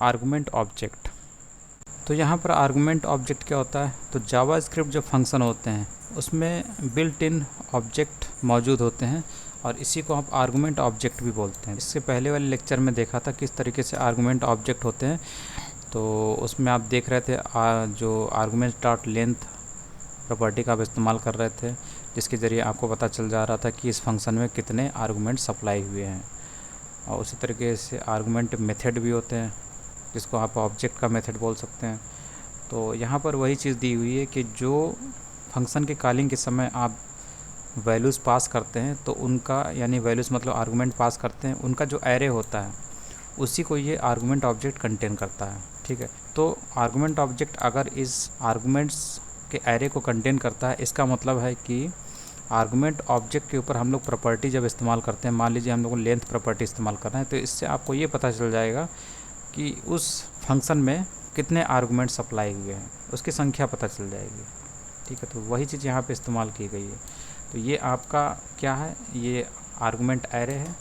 Argument object. तो यहाँ पर आर्गुमेंट ऑब्जेक्ट क्या होता है, तो जावास्क्रिप्ट जो फंक्शन होते हैं उसमें बिल्ट इन ऑब्जेक्ट मौजूद होते हैं और इसी को आप आर्गुमेंट ऑब्जेक्ट भी बोलते हैं। इससे पहले वाले लेक्चर में देखा था किस तरीके से आर्गुमेंट ऑब्जेक्ट होते हैं, तो उसमें आप देख रहे थे जो आर्गुमेंट डॉट लेंथ प्रॉपर्टी का आप इस्तेमाल कर रहे थे, जिसके ज़रिए आपको पता चल जा रहा था कि इस फंक्शन में कितने आर्गुमेंट सप्लाई हुए हैं। और उसी तरीके से आर्गुमेंट मेथड भी होते हैं जिसको आप ऑब्जेक्ट का मेथड बोल सकते हैं। तो यहाँ पर वही चीज़ दी हुई है कि जो फंक्शन के कॉलिंग के समय आप वैल्यूज़ पास करते हैं तो उनका, यानी वैल्यूज़ मतलब आर्गुमेंट पास करते हैं, उनका जो एरे होता है उसी को ये आर्गुमेंट ऑब्जेक्ट कंटेन करता है। ठीक है, तो आर्गुमेंट ऑब्जेक्ट अगर इस आर्गुमेंट्स के एरे को कंटेन करता है, इसका मतलब है कि आर्गुमेंट ऑब्जेक्ट के ऊपर हम लोग प्रॉपर्टी जब इस्तेमाल करते हैं, मान लीजिए हम लोग लेंथ प्रॉपर्टी इस्तेमाल कर रहे हैं, तो इससे आपको ये पता चल जाएगा कि उस फंक्शन में कितने आर्गुमेंट सप्लाई हुए हैं, उसकी संख्या पता चल जाएगी। ठीक है, तो वही चीज़ यहाँ पे इस्तेमाल की गई है। तो ये आपका क्या है, ये आर्गुमेंट एरे है,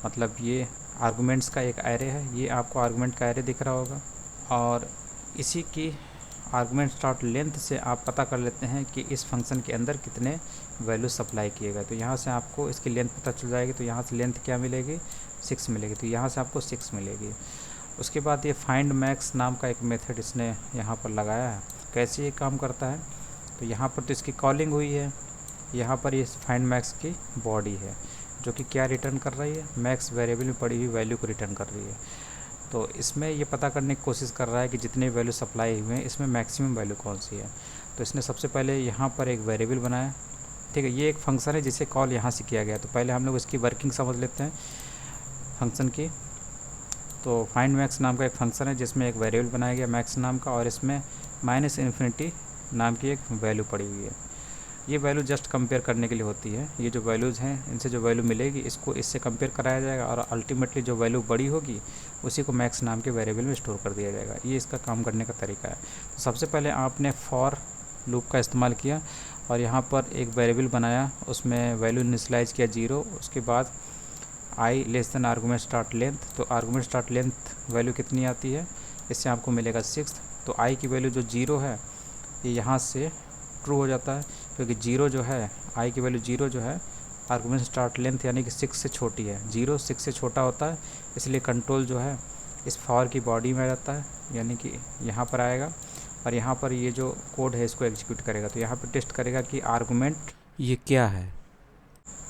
मतलब ये आर्गुमेंट्स का एक एरे है। ये आपको आर्गुमेंट का एरे दिख रहा होगा और इसी की आर्गुमेंट डॉट लेंथ से आप पता कर लेते हैं कि इस फंक्शन के अंदर कितने वैल्यू सप्लाई किए गए। तो यहाँ से आपको इसकी लेंथ पता चल जाएगी। तो यहाँ से लेंथ क्या मिलेगी, 6 मिलेगी। तो यहाँ से आपको 6 मिलेगी। उसके बाद ये फाइंड मैक्स नाम का एक मेथड इसने यहाँ पर लगाया है। कैसे ये काम करता है, तो यहाँ पर तो इसकी कॉलिंग हुई है, यहाँ पर ये फाइंड मैक्स की बॉडी है जो कि क्या रिटर्न कर रही है, मैक्स वेरिएबल में पड़ी हुई वैल्यू को रिटर्न कर रही है। तो इसमें ये पता करने की कोशिश कर रहा है कि जितने वैल्यू सप्लाई हुए हैं इसमें मैक्सिमम वैल्यू कौन सी है। तो इसने सबसे पहले यहाँ पर एक वेरिएबल बनाया। ठीक है, ये एक फंक्शन है जिसे कॉल यहाँ से किया गया। तो पहले हम लोग इसकी वर्किंग समझ लेते हैं फंक्शन की। तो फाइंड मैक्स नाम का एक फंक्शन है जिसमें एक वेरिएबल बनाया गया मैक्स नाम का, और इसमें -इन्फिनिटी नाम की एक वैल्यू पड़ी हुई है। ये वैल्यू जस्ट कंपेयर करने के लिए होती है। ये जो वैल्यूज़ हैं इनसे जो वैल्यू मिलेगी इसको इससे कंपेयर कराया जाएगा और अल्टीमेटली जो वैल्यू बड़ी होगी उसी को मैक्स नाम के वेरिएबल में स्टोर कर दिया जाएगा। ये इसका काम करने का तरीका है। तो सबसे पहले आपने फॉर लूप का इस्तेमाल किया और यहाँ पर एक वेरिएबल बनाया, उसमें वैल्यू इनिशियलाइज किया 0। उसके बाद I less than argument start length. तो आर्गुमेंट स्टार्ट लेंथ वैल्यू कितनी आती है, इससे आपको मिलेगा 6। तो आई की वैल्यू जो 0 है ये यहाँ से ट्रू हो जाता है, क्योंकि 0 जो है, आई की वैल्यू 0 जो है आर्गुमेंट स्टार्ट लेंथ यानी कि 6 से छोटी है। 0 6 से छोटा होता है, इसलिए कंट्रोल जो है इस फॉर की बॉडी में आ जाता है, यानी कि यहाँ पर आएगा और यहाँ पर ये जो कोड है इसको एग्जीक्यूट करेगा। तो यहाँ पर टेस्ट करेगा कि आर्गुमेंट ये क्या है।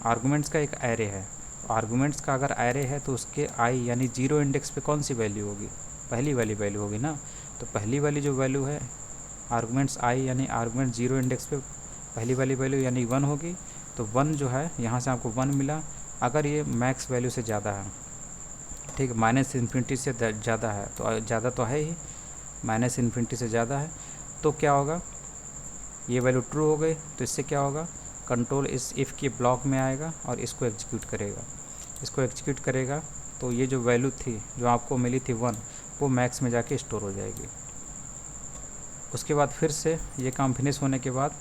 आर्गुमेंट्स का एक एरे है, आर्गुमेंट्स का अगर एरे है तो उसके आई यानी 0 इंडेक्स पे कौन सी वैल्यू होगी, पहली वाली वैल्यू होगी ना। तो पहली वाली जो वैल्यू है आर्गुमेंट्स आई यानी आर्गुमेंट 0 इंडेक्स पे पहली वाली वैल्यू यानी 1 होगी। तो 1 जो है यहाँ से आपको 1 मिला। अगर ये मैक्स वैल्यू से ज़्यादा है, ठीक है, -इन्फिनिटी से ज़्यादा है, तो ज़्यादा तो है ही, -इन्फिनिटी से ज़्यादा है, तो क्या होगा, ये वैल्यू ट्रू हो गई। तो इससे क्या होगा, कंट्रोल इस इफ़ के ब्लॉक में आएगा और इसको एग्जीक्यूट करेगा। इसको एग्जीक्यूट करेगा तो ये जो वैल्यू थी जो आपको मिली थी 1, वो मैक्स में जाके स्टोर हो जाएगी। उसके बाद फिर से ये काम फिनिश होने के बाद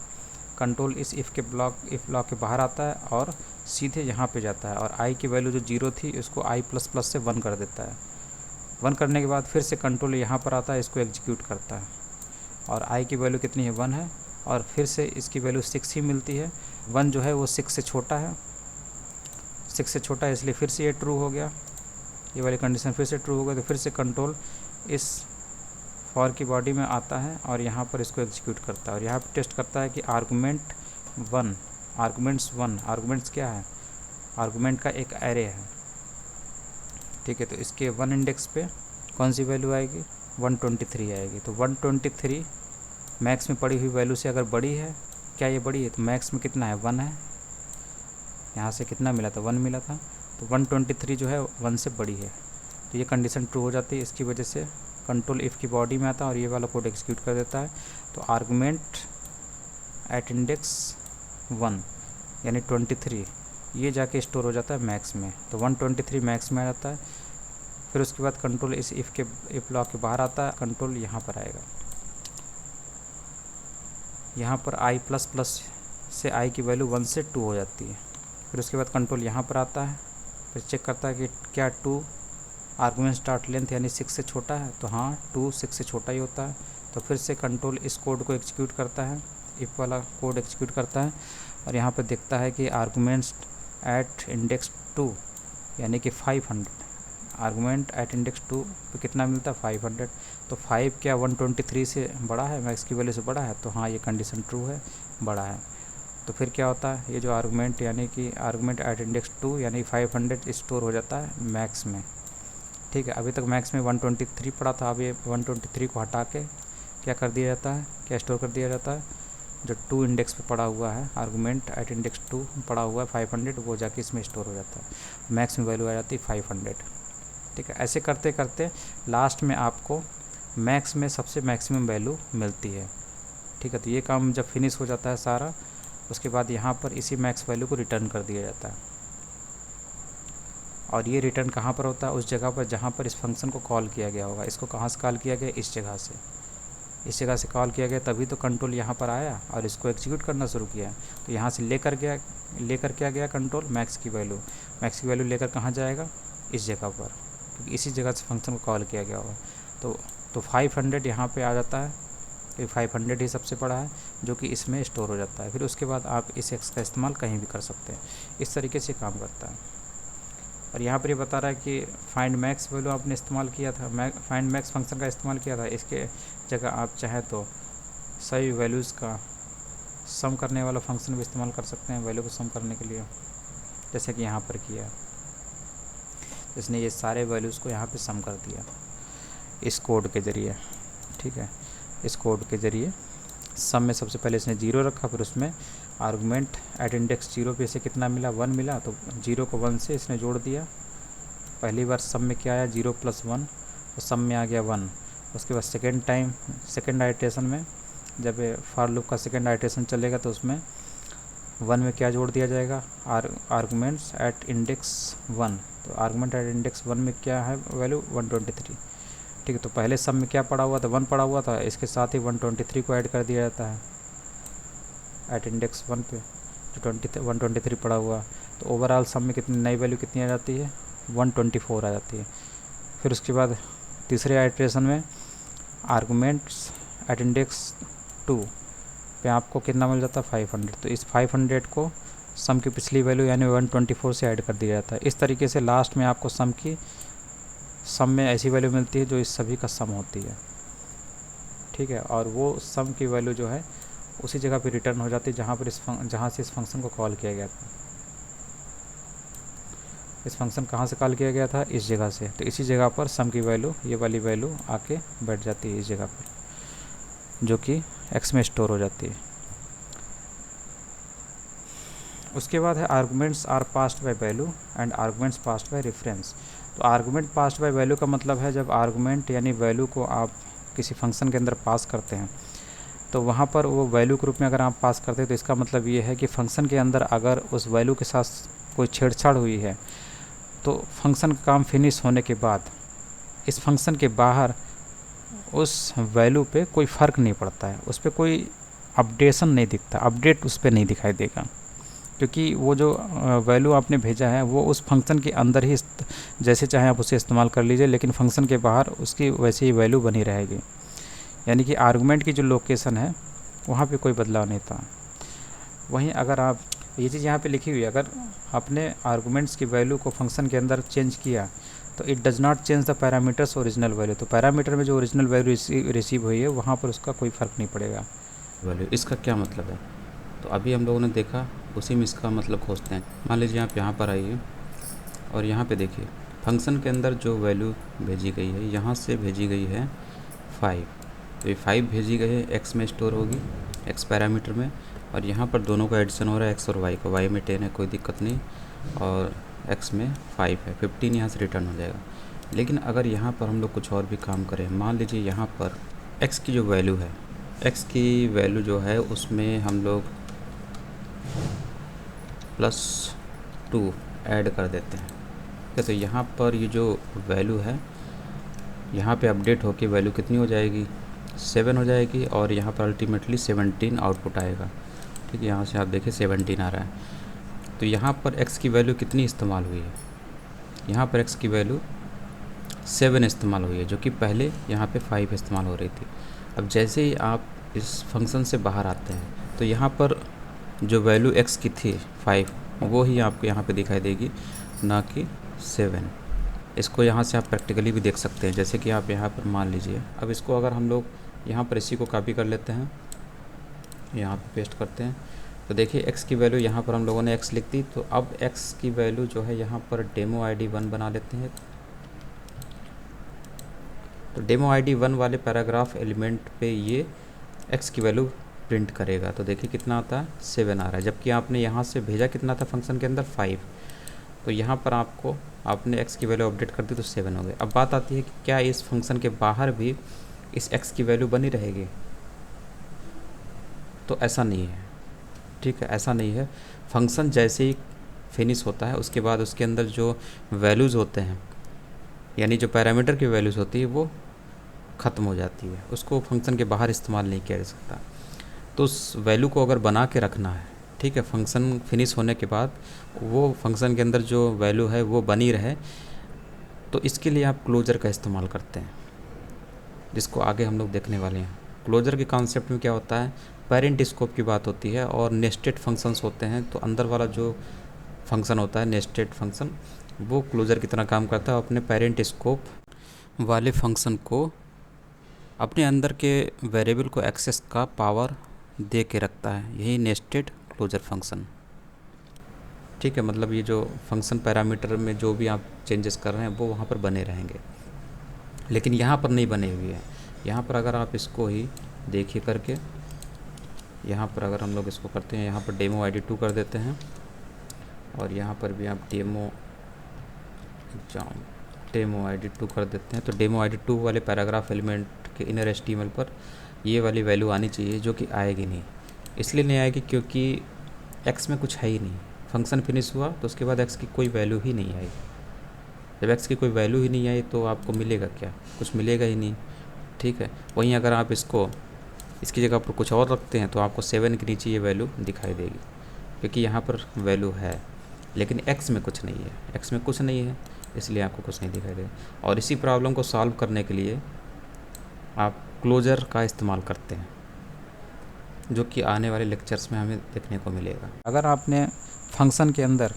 कंट्रोल इस इफ़ ब्लॉक के बाहर आता है और सीधे यहाँ पे जाता है और आई की वैल्यू जो 0 थी इसको i++ से 1 कर देता है। 1 करने के बाद फिर से कंट्रोल यहाँ पर आता है, इसको एग्जीक्यूट करता है और आई की वैल्यू कितनी है, 1 है, और फिर से इसकी वैल्यू 6 ही मिलती है। 1 जो है वो 6 से छोटा है, 6 से छोटा है, इसलिए फिर से ये ट्रू हो गया, ये वाली कंडीशन फिर से ट्रू हो गई। तो फिर से कंट्रोल इस फॉर की बॉडी में आता है और यहाँ पर इसको एग्जीक्यूट करता है और यहाँ पर टेस्ट करता है कि आर्गुमेंट्स क्या है, आर्गुमेंट का एक एरे है। ठीक है, तो इसके 1 इंडेक्स पे कौन सी वैल्यू आएगी, 123 आएगी। तो 123 मैक्स में पड़ी हुई वैल्यू से अगर बड़ी है, क्या ये बड़ी है, तो मैक्स में कितना है, 1 है। यहाँ से कितना मिला था, 1 मिला था। तो 123 जो है 1 से बड़ी है, तो ये कंडीशन ट्रू हो जाती है। इसकी वजह से कंट्रोल इफ़ की बॉडी में आता है और ये वाला कोड एग्जीक्यूट कर देता है। तो आर्गुमेंट एट इंडेक्स 1 यानी 23 ये जाके स्टोर हो जाता है मैक्स में। तो 123 मैक्स में आ जाता है। फिर उसके बाद कंट्रोल इस इफ़ ब्लॉक के बाहर आता है, कंट्रोल यहाँ पर आएगा, यहाँ पर i++ से आई की वैल्यू 1 से 2 हो जाती है। फिर उसके बाद कंट्रोल यहाँ पर आता है, फिर चेक करता है कि क्या 2 आर्गुमेंट स्टार्ट लेंथ यानी 6 से छोटा है, तो हाँ 2 6 से छोटा ही होता है। तो फिर से कंट्रोल इस कोड को एग्जीक्यूट करता है, इफ वाला कोड एग्जीक्यूट करता है, और यहाँ पर देखता है कि आर्गुमेंट्स एट इंडेक्स 2 यानी कि 500, आर्गुमेंट एट इंडेक्स 2 पे कितना मिलता है 500। तो 5 क्या 123 से बड़ा है, मैक्स की वैल्यू से बड़ा है, तो हाँ ये कंडीशन ट्रू है, बड़ा है। तो फिर क्या होता है, ये जो आर्गुमेंट यानी कि आर्गुमेंट एट इंडेक्स 2 यानी 500 स्टोर हो जाता है मैक्स में। ठीक है, अभी तक मैक्स में 123 पड़ा था, अब ये 123 को हटा के क्या कर दिया जाता है, क्या स्टोर कर दिया जाता है, जो 2 इंडेक्स पे पड़ा हुआ है, आर्गुमेंट एट इंडेक्स 2 पड़ा हुआ है 500, वो जाके इसमें स्टोर हो जाता है, मैक्स में वैल्यू आ जाती है 500। ठीक है, ऐसे करते करते लास्ट में आपको मैक्स में सबसे मैक्सिमम वैल्यू मिलती है। ठीक है, तो ये काम जब फिनिश हो जाता है सारा, उसके बाद यहाँ पर इसी मैक्स वैल्यू को रिटर्न कर दिया जाता है। और ये रिटर्न कहाँ पर होता है, उस जगह पर जहाँ पर इस फंक्शन को कॉल किया गया होगा। इसको कहाँ से कॉल किया गया, इस जगह से, इस जगह से कॉल किया गया, तभी तो कंट्रोल यहाँ पर आया और इसको एग्जीक्यूट करना शुरू किया। तो यहाँ से लेकर क्या गया कंट्रोल, मैक्स की वैल्यू लेकर कहाँ जाएगा, इस जगह पर, क्योंकि इसी जगह से फंक्शन को कॉल किया गया होगा। तो 500 यहाँ पे आ जाता है, तो 500 ही सबसे बड़ा है जो कि इसमें स्टोर हो जाता है। फिर उसके बाद आप इस एक्स का इस्तेमाल कहीं भी कर सकते हैं। इस तरीके से काम करता है। और यहाँ पर ये बता रहा है कि फाइंड मैक्स वैल्यू आपने इस्तेमाल किया था, फाइंड मैक्स फंक्शन का इस्तेमाल किया था। इसके जगह आप चाहें तो सभी वैल्यूज़ का सम करने वाला फंक्शन भी इस्तेमाल कर सकते हैं वैल्यू को सम करने के लिए, जैसे कि यहाँ पर किया। इसने ये सारे वैल्यूज़ को यहाँ पे सम कर दिया इस कोड के ज़रिए। ठीक है, इस कोड के ज़रिए सम में सबसे पहले इसने 0 रखा, फिर उसमें आर्गुमेंट एट इंडेक्स 0 पे इसे कितना मिला, 1 मिला, तो 0 को 1 से इसने जोड़ दिया। पहली बार सम में क्या आया, 0 + 1, तो सम में आ गया 1। उसके बाद सेकेंड आइट्रेशन में जब फॉर लूप का सेकेंड आइट्रेशन चलेगा तो उसमें 1 में क्या जोड़ दिया जाएगा, आर्गुमेंट्स एट इंडेक्स 1। तो आर्गुमेंट एट इंडेक्स 1 में क्या है वैल्यू, 123। ठीक है, तो पहले सम में क्या पड़ा हुआ था, 1 पड़ा हुआ था, इसके साथ ही 123 को ऐड कर दिया जाता है एट इंडेक्स 1 पे, जो 123 पड़ा हुआ। तो ओवरऑल सम में कितनी नई वैल्यू कितनी आ जाती है, 124 आ जाती है। फिर उसके बाद तीसरे आइट्रेशन में आर्गुमेंट्स एट इंडेक्स 2 पे आपको कितना मिल जाता है, 500। तो इस 500 को सम की पिछली वैल्यू यानी 124 से ऐड कर दिया जाता है। इस तरीके से लास्ट में आपको सम में ऐसी वैल्यू मिलती है जो इस सभी का सम होती है। ठीक है, और वो सम की वैल्यू जो है उसी जगह पे रिटर्न हो जाती है जहाँ से इस फंक्शन को कॉल किया गया था। इस फंक्शन कहाँ से कॉल किया गया था, इस जगह से। तो इसी जगह पर सम की वैल्यू, ये वाली वैल्यू आके बैठ जाती है इस जगह पर, जो कि एक्स में स्टोर हो जाती है। उसके बाद है arguments are passed by value and arguments passed by reference. तो आर्गुमेंट पास्ड बाय वैल्यू का मतलब है जब आर्गुमेंट यानी वैल्यू को आप किसी फंक्शन के अंदर पास करते हैं, तो वहाँ पर वो वैल्यू के रूप में अगर आप पास करते हैं, तो इसका मतलब ये है कि फंक्शन के अंदर अगर उस वैल्यू के साथ कोई छेड़छाड़ हुई है, तो फंक्शन का काम फिनिश होने के बाद इस फंक्शन के बाहर उस वैल्यू पे कोई फ़र्क नहीं पड़ता है, उस पर कोई अपडेशन नहीं दिखता, अपडेट उस पर नहीं दिखाई देगा, क्योंकि वो जो वैल्यू आपने भेजा है वो उस फंक्शन के अंदर ही जैसे चाहे आप उसे इस्तेमाल कर लीजिए, लेकिन फंक्शन के बाहर उसकी वैसे ही वैल्यू बनी रहेगी। यानी कि आर्गुमेंट की जो लोकेशन है वहाँ पे कोई बदलाव नहीं था। वहीं अगर आप ये चीज़ यहाँ पे लिखी हुई है, अगर आपने आर्गुमेंट्स की वैल्यू को फंक्शन के अंदर चेंज किया तो it does not change the parameters original value. तो पैरामीटर में जो ओरिजिनल वैल्यू रिसीव हुई है वहाँ पर उसका कोई फ़र्क नहीं पड़ेगा वैल्यू। इसका क्या मतलब है, तो अभी हम लोगों ने देखा, उसी में इसका मतलब खोजते हैं। मान लीजिए आप यहाँ पर आइए और यहाँ पे देखिए फंक्शन के अंदर जो वैल्यू भेजी गई है, यहाँ से भेजी गई है 5। तो ये 5 भेजी गई है एक्स में स्टोर होगी, एक्स पैरामीटर में, और यहाँ पर दोनों का एडिशन हो रहा है एक्स और वाई का। वाई में 10 है, कोई दिक्कत नहीं, और एक्स में 5 है, 15 यहाँ से रिटर्न हो जाएगा। लेकिन अगर यहाँ पर हम लोग कुछ और भी काम करें, मान लीजिए यहाँ पर एक्स की जो वैल्यू है, एक्स की वैल्यू जो है उसमें हम लोग +2 ऐड कर देते हैं। तो यहाँ पर ये जो वैल्यू है यहाँ पे अपडेट होके वैल्यू कितनी हो जाएगी, 7 हो जाएगी, और यहाँ पर अल्टीमेटली 17 आउटपुट आएगा। ठीक है, यहाँ से आप देखिए 17 आ रहा है। तो यहाँ पर x की वैल्यू कितनी इस्तेमाल हुई है, यहाँ पर x की वैल्यू 7 इस्तेमाल हुई है, जो कि पहले यहाँ पे 5 इस्तेमाल हो रही थी। अब जैसे ही आप इस फंक्शन से बाहर आते हैं तो यहाँ पर जो वैल्यू x की थी 5, वो ही आपको यहाँ पे दिखाई देगी, ना कि 7। इसको यहाँ से आप प्रैक्टिकली भी देख सकते हैं, जैसे कि आप यहाँ पर मान लीजिए, अब इसको अगर हम लोग यहाँ पर इसी को कॉपी कर लेते हैं, यहाँ पे पेस्ट करते हैं, तो देखिए x की वैल्यू यहाँ पर हम लोगों ने x लिख दी। तो अब x की वैल्यू जो है यहाँ पर डेमो ID1 बना लेते हैं। तो डेमो ID1 वाले पैराग्राफ एलिमेंट पे ये x की वैल्यू प्रिंट करेगा। तो देखिए कितना आता है, 7 आ रहा है, जबकि आपने यहाँ से भेजा कितना था फंक्शन के अंदर, 5। तो यहाँ पर आपने x की वैल्यू अपडेट कर दी तो 7 हो गए। अब बात आती है कि क्या इस फंक्शन के बाहर भी इस x की वैल्यू बनी रहेगी? तो ऐसा नहीं है, ठीक है, ऐसा नहीं है। फंक्शन जैसे ही फिनिश होता है उसके बाद उसके अंदर जो वैल्यूज़ होते हैं, यानी जो पैरामीटर की वैल्यूज़ होती है, वो ख़त्म हो जाती है, उसको फंक्शन के बाहर इस्तेमाल नहीं किया जा सकता। तो उस वैल्यू को अगर बना के रखना है, ठीक है, फंक्शन फिनिश होने के बाद वो फंक्शन के अंदर जो वैल्यू है वो बनी रहे, तो इसके लिए आप क्लोजर का इस्तेमाल करते हैं, जिसको आगे हम लोग देखने वाले हैं। क्लोजर के कॉन्सेप्ट में क्या होता है, पेरेंट स्कोप की बात होती है और नेस्टेड फंक्शंस होते हैं। तो अंदर वाला जो फंक्शन होता है नेस्टेड फंक्शन, वो क्लोजर की तरह काम करता है, अपने पेरेंट स्कोप वाले फंक्शन को अपने अंदर के वेरिएबल को एक्सेस का पावर दे के रखता है, यही नेस्टेड क्लोजर फंक्शन, ठीक है। मतलब ये जो फंक्शन पैरामीटर में जो भी आप चेंजेस कर रहे हैं वो वहाँ पर बने रहेंगे, लेकिन यहाँ पर नहीं बने हुए हैं। यहाँ पर अगर आप इसको ही देखिए करके, यहाँ पर अगर हम लोग इसको करते हैं, यहाँ पर डेमो ID2 कर देते हैं, और यहाँ पर भी आप डेमो ID2 कर देते हैं, तो डेमो ID2 वाले पैराग्राफ एलिमेंट के इनर HTML पर ये वाली वैल्यू आनी चाहिए, जो कि आएगी नहीं। इसलिए नहीं आएगी क्योंकि x में कुछ है ही नहीं। फंक्शन फिनिश हुआ तो उसके बाद x की कोई वैल्यू ही नहीं आई। जब x की कोई वैल्यू ही नहीं आई तो आपको मिलेगा क्या? कुछ मिलेगा ही नहीं, ठीक है। वहीं अगर आप इसकी जगह पर कुछ और रखते हैं तो आपको 7 के नीचे ये वैल्यू दिखाई देगी, क्योंकि यहाँ पर वैल्यू है, लेकिन x में कुछ नहीं है। x में कुछ नहीं है इसलिए आपको कुछ नहीं दिखाई देगा। और इसी प्रॉब्लम को सॉल्व करने के लिए आप क्लोजर का इस्तेमाल करते हैं, जो कि आने वाले लेक्चर्स में हमें देखने को मिलेगा। अगर आपने फंक्शन के अंदर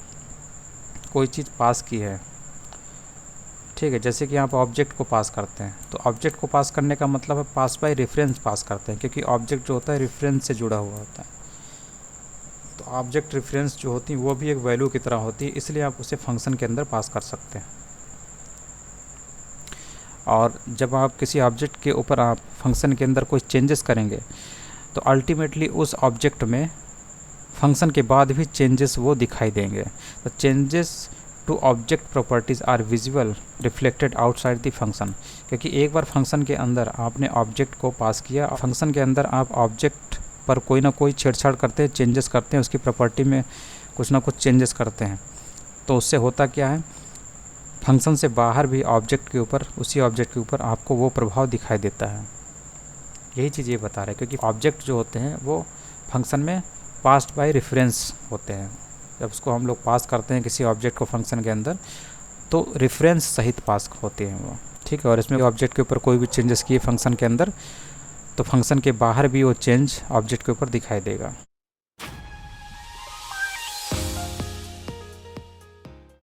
कोई चीज़ पास की है, ठीक है, जैसे कि आप ऑब्जेक्ट को पास करते हैं, तो ऑब्जेक्ट को पास करने का मतलब है पास बाय रेफरेंस पास करते हैं, क्योंकि ऑब्जेक्ट जो होता है रेफरेंस से जुड़ा हुआ होता है। तो ऑब्जेक्ट रेफरेंस जो होती है वो भी एक वैल्यू की तरह होती है, इसलिए आप उसे फंक्शन के अंदर पास कर सकते हैं। और जब आप किसी ऑब्जेक्ट के ऊपर आप फंक्शन के अंदर कोई चेंजेस करेंगे तो अल्टीमेटली उस ऑब्जेक्ट में फंक्शन के बाद भी चेंजेस वो दिखाई देंगे। तो changes to object properties are visual reflected outside the function, क्योंकि एक बार फंक्शन के अंदर आपने ऑब्जेक्ट को पास किया, फंक्शन के अंदर आप ऑब्जेक्ट पर कोई ना कोई छेड़छाड़ करते हैं, चेंजेस करते हैं, उसकी प्रॉपर्टी में कुछ ना कुछ चेंजेस करते हैं, तो उससे होता क्या है, फंक्शन से बाहर भी ऑब्जेक्ट के ऊपर, उसी ऑब्जेक्ट के ऊपर आपको वो प्रभाव दिखाई देता है। यही चीज़ ये बता रहा है, क्योंकि ऑब्जेक्ट जो होते हैं वो फंक्शन में पास्ड बाय रेफरेंस होते हैं। जब उसको हम लोग पास करते हैं किसी ऑब्जेक्ट को फंक्शन के अंदर, तो रेफरेंस सहित पास होते हैं वो, ठीक है। और इसमें ऑब्जेक्ट के ऊपर कोई भी चेंजेस किए फंक्शन के अंदर, तो फंक्शन के बाहर भी वो चेंज ऑब्जेक्ट के ऊपर दिखाई देगा।